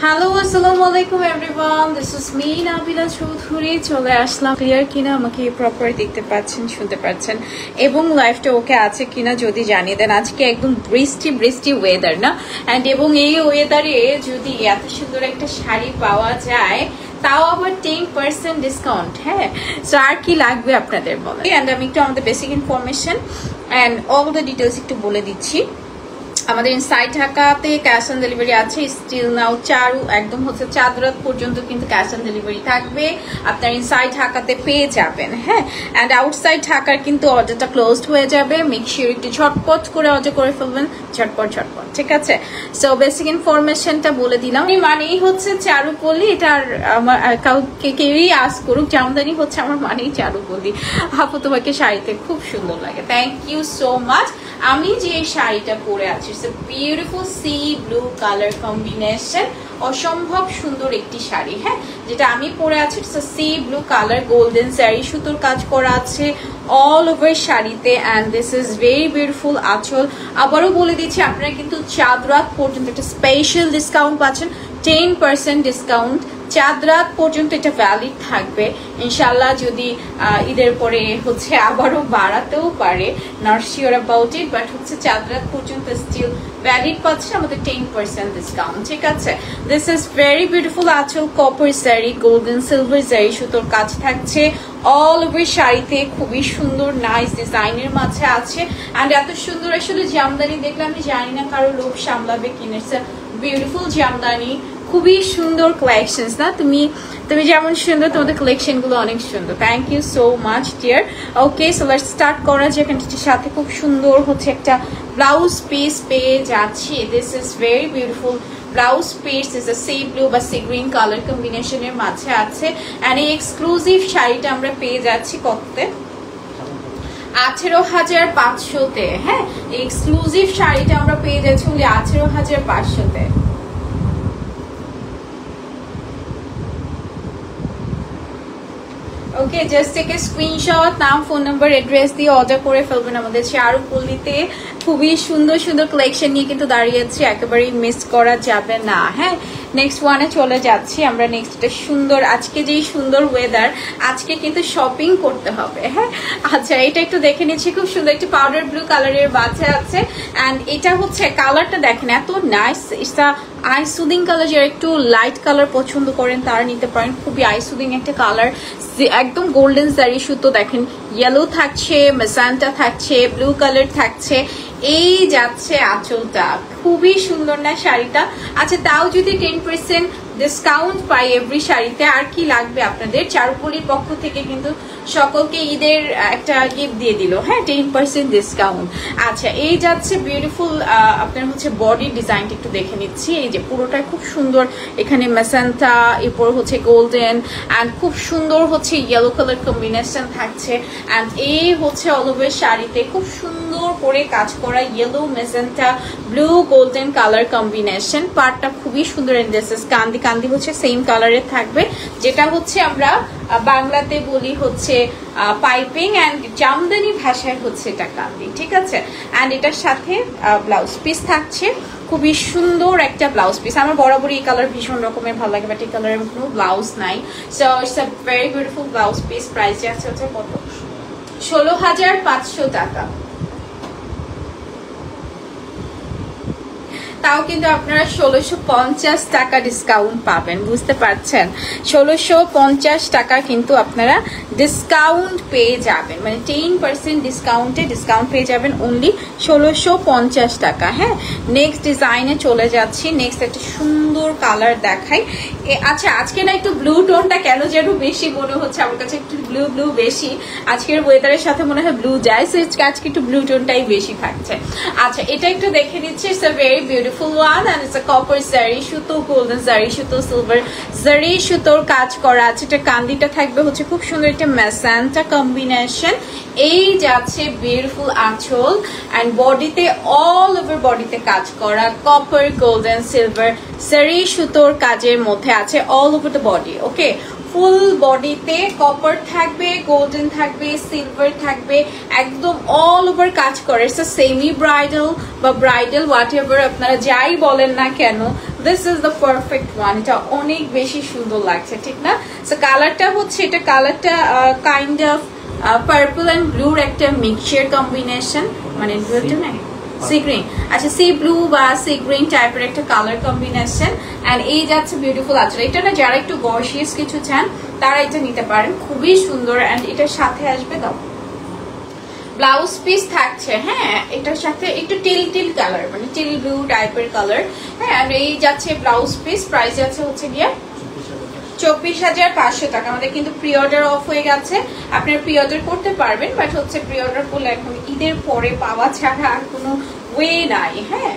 Hello আসসালামু আলাইকুম everyone, this is me Nabila Chowdhury. চলে আসলাম। ক্লিয়ার কিনা আমাকে প্রপার দেখতে পাচ্ছেন, শুনতে পাচ্ছেন এবং লাইফটা ওকে আছে কিনা যদি জানিয়ে দেন। আজকে একদম বৃষ্টি বৃষ্টি ওয়েদার না, অ্যান্ড এবং এই ওয়েদারে যদি এত সুন্দর একটা শাড়ি পাওয়া যায় তাও আবার 10% ডিসকাউন্ট। হ্যাঁ, সো আর কি লাগবে আপনাদের বলে। অ্যান্ড আমি একটু আমাদের basic information and all the details একটু বলে দিচ্ছি। আমাদের ইনসাইড ঢাকাতে ক্যাশ অন ডেলিভারি আছে স্টিল নাও। চারু একদম হচ্ছে চাঁদরাত পর্যন্ত কিন্তু ক্যাশ অন ডেলিভারি থাকবে, আপনার ইনসাইড ঢাকাতে পেয়ে যাবেন। হ্যাঁ, অ্যান্ড আউটসাইড ঢাকার কিন্তু অর্ডারটা ক্লোজড হয়ে যাবে। মেক শিওর একটু ঝটপট করে অর্ডার করে ফেলবেন, ঝটপট ঝটপট, ঠিক আছে? সো বেসিক ইনফরমেশনটা বলে দিলাম। মানেই হচ্ছে চারুপল্লী, এটার আমার কাউকে কেউই আস করুক, জামদানি হচ্ছে আমার মানেই চারুপল্লী। আপু তোমাকে শাড়িতে খুব সুন্দর লাগে, থ্যাংক ইউ সো মাচ। আমি যে শাড়িটা পরে আছি beautiful C blue colour combination, অসম্ভব সুন্দর একটি শাড়ি। হ্যাঁ, যেটা আমি পরে আছি C blue colour, golden sari, সুতোর কাজ করা আছে অল ওভার শাড়িতে, and this is very beautiful আঁচল। আবারও বলে দিচ্ছি, আপনারা কিন্তু চাঁদরাত পর্যন্ত একটা স্পেশাল ডিসকাউন্ট পাচ্ছেন, 10% ডিসকাউন্ট। চাঁদরাত পর্যন্ত এটা ভ্যালিড থাকবে ইনশাল্লাহ। যদি ঈদের পরে হচ্ছে আবারও বাড়াতেও পারে, not sure about it, but হচ্ছে চাঁদরাত পর্যন্ত স্টিল ভ্যালিড পাচ্ছে আমাদের 10% ডিসকাউন্ট, ঠিক আছে? দিস ইজ ভেরি বিউটিফুল আঁচল, copper sari, golden silver sari, সুতোর কাজ থাকছে অল ওভার শাড়িতে, খুবই সুন্দর নাইস ডিজাইনের মাঝে আছে। অ্যান্ড এত সুন্দর আসলে জামদানি দেখলে আমি জানি না কারো লোভ সামলাবে কিনেছে। বিউটিফুল জামদানি, খুবই সুন্দর কালেকশনস না? তুমি যেমন সুন্দর, তোমাদের কালেকশন গুলো অনেক সুন্দর। Thank you so much dear. Okay, so let's start করা যায়। এখানটির সাথে খুব সুন্দর হচ্ছে একটা ব্লাউজ পিস পেয়ে যাচ্ছি। This is very beautiful blouse piece, is a C blue বা সি গ্রিন কালার কম্বিনেশনের মাঝে আছে। অ্যান্ড এই এক্সক্লুসিভ শাড়িটা আমরা পেয়ে যাচ্ছি কততে? 18,500-তে। হ্যাঁ, এক্সক্লুসিভ শাড়িটা আমরা পেয়ে যাচ্ছি 18,500-তে। ওকে, জাস্ট টেক এ স্ক্রিনশট, নাম, ফোন নাম্বার, অ্যাড্রেস দিয়ে অর্ডার করে ফেলবেন। আমাদের চারুপল্লীতে খুবই সুন্দর সুন্দর কালেকশন নিয়ে কিন্তু দাঁড়িয়েছি, একেবারেই মিস করা যাবে না। হ্যাঁ, নেক্সট ওয়ানে চলে যাচ্ছি আমরা। নেক্সট এটা সুন্দর, আজকে যেই সুন্দর ওয়েদার, আজকে কিন্তু শপিং করতে হবে। হ্যাঁ, আচ্ছা, এটা একটু দেখে নিচ্ছি। খুব সুন্দর একটি পাউডার ব্লু কালারের বাচ্চা আছে, অ্যান্ড এটা হচ্ছে কালারটা দেখেন এত নাইস। এটা আই সুদিং কালার, যারা একটু লাইট কালার পছন্দ করেন তারা নিতে পারেন। খুবই আই সুদিং একটা কালার, একদম গোল্ডেন জারি সুতো, দেখেন ইয়েলো থাকছে, মেসান্টা থাকছে, ব্লু কালার থাকছে। এই যাচ্ছে আঁচলটা, খুবই সুন্দর না শাড়িটা? আচ্ছা, তাও যদি 10% ডিসকাউন্ট পাই এভরি শাড়িতে, আর কি লাগবে আপনাদের? চারুপল্লীর পক্ষ থেকে কিন্তু সকলকে ঈদের একটা গিফট দিয়ে দিল। হ্যাঁ, 10% ডিসকাউন্ট। আচ্ছা, এই যাচ্ছে বিউটিফুল আপনার হচ্ছে বডি ডিজাইনটা একটু দেখে নিচ্ছি। এই যে পুরোটা খুব সুন্দর, এখানে মেসান্টা, এরপর হচ্ছে গোল্ডেন, অ্যান্ড খুব সুন্দর হচ্ছে ইয়েলো কালার কম্বিনেশন থাকছে। অ্যান্ড এই হচ্ছে অল ওভার শাড়িতে খুব সুন্দর করে কাজ করা yellow, magenta, blue, golden colour combination. পার্টটা খুবই সুন্দর। কান্দি কান্দি হচ্ছে সেম কালারের থাকবে, যেটা হচ্ছে আমরা বাংলাতে বলি হচ্ছে পাইপিং, অ্যান্ড জামদানি ভাষায় হচ্ছে এটা কান্দি, ঠিক আছে? অ্যান্ড এটার সাথে ব্লাউজ পিস থাকছে, খুবই সুন্দর একটা ব্লাউজ পিস। আমার বরাবরই এই কালার ভীষণ রকমের ভালো লাগে, বাট এই কালারের কোনো ব্লাউজ নাই। So it's a very beautiful blouse piece. Price আছে হচ্ছে কত? 16,500 টাকা। তাও কিন্তু আপনারা 1650 টাকা ডিসকাউন্ট পাবেন, বুঝতে পারছেন? 1650 টাকা কিন্তু আপনারা ডিসকাউন্ট পেয়ে যাবেন, মানে 10% ডিসকাউন্টে ডিসকাউন্ট পেয়ে যাবেন অনলি 1650 টাকা। হ্যাঁ, নেক্সট ডিজাইনে চলে যাচ্ছি। নেক্সট একটা সুন্দর কালার দেখাই। আচ্ছা, আজকে না একটু ব্লু টোনটা কেন যেন বেশি মনে হচ্ছে আমার কাছে, একটু ব্লু ব্লু বেশি। আজকের ওয়েদারের সাথে মনে হয় ব্লু যায়, সো আজকে একটু ব্লু টোনটাই বেশি থাকছে। আচ্ছা, এটা একটু দেখে নিচ্ছি। It's a very beautiful one, and it's a copper zari সুতো, গোল্ডেন জারি সুতো, সিলভার জারি সুতোর কাজ করা আছে। এটা কান্দিটা থাকবে হচ্ছে খুব সুন্দর একটা মেসান্টা কম্বিনেশন। এই যাচ্ছে বিউটিফুল আঁচল, অ্যান্ড বডিতে অল ওভার বডিতে কাজ করা কপার, গোল্ডেন, সিলভার জারি সুতোর কাজের মধ্যে আছে অল ওভার দ্য বডি। ওকে, ফুল বডিতে কপার থাকবে, গোল্ডেন থাকবে, সিলভার থাকবে, একদম অল ওভার কাজ করে। সেমি ব্রাইডাল বা ব্রাইডাল হোয়াট এভার আপনারা যাই বলেন না কেন, this is the perfect one. এটা অনেক বেশি সুন্দর লাগছে, ঠিক না? সো কালারটা হচ্ছে, এটা কালারটা কাইন্ড অফ পার্পল অ্যান্ড ব্লুর একটা মিক্সচার কম্বিনেশন, মানে ব্লুটা না সি গ্রিন, আচ্ছা সি ব্লু বা সি গ্রিন টাইপের একটা কালার কম্বিনেশন। এন্ড এই যাচ্ছে বিউটিফুল আঁচল। এটা না যারা একটু গর্জিয়াস কিছু চান তারা এটা নিতে পারেন, খুবই সুন্দর। এন্ড এটার সাথে আসবে দাও ব্লাউজ পিস থাকছে, হ্যাঁ এটার সাথে একটু টিল টিল কালার, মানে টিল ব্লু টাইপের কালার, হ্যাঁ। আর এই যাচ্ছে ব্লাউজ পিস, প্রাইস আছে হচ্ছে গিয়ে 24,500 টাকা। আমাদের কিন্তু প্রি অর্ডার অফ হয়ে গেছে, আপনারা প্রি অর্ডার করতে পারবেন, বাট হচ্ছে প্রি অর্ডার করলে এখন ঈদের পরে পাওয়া ছাড়া আর কোনো ওয়ে নাই, হ্যাঁ।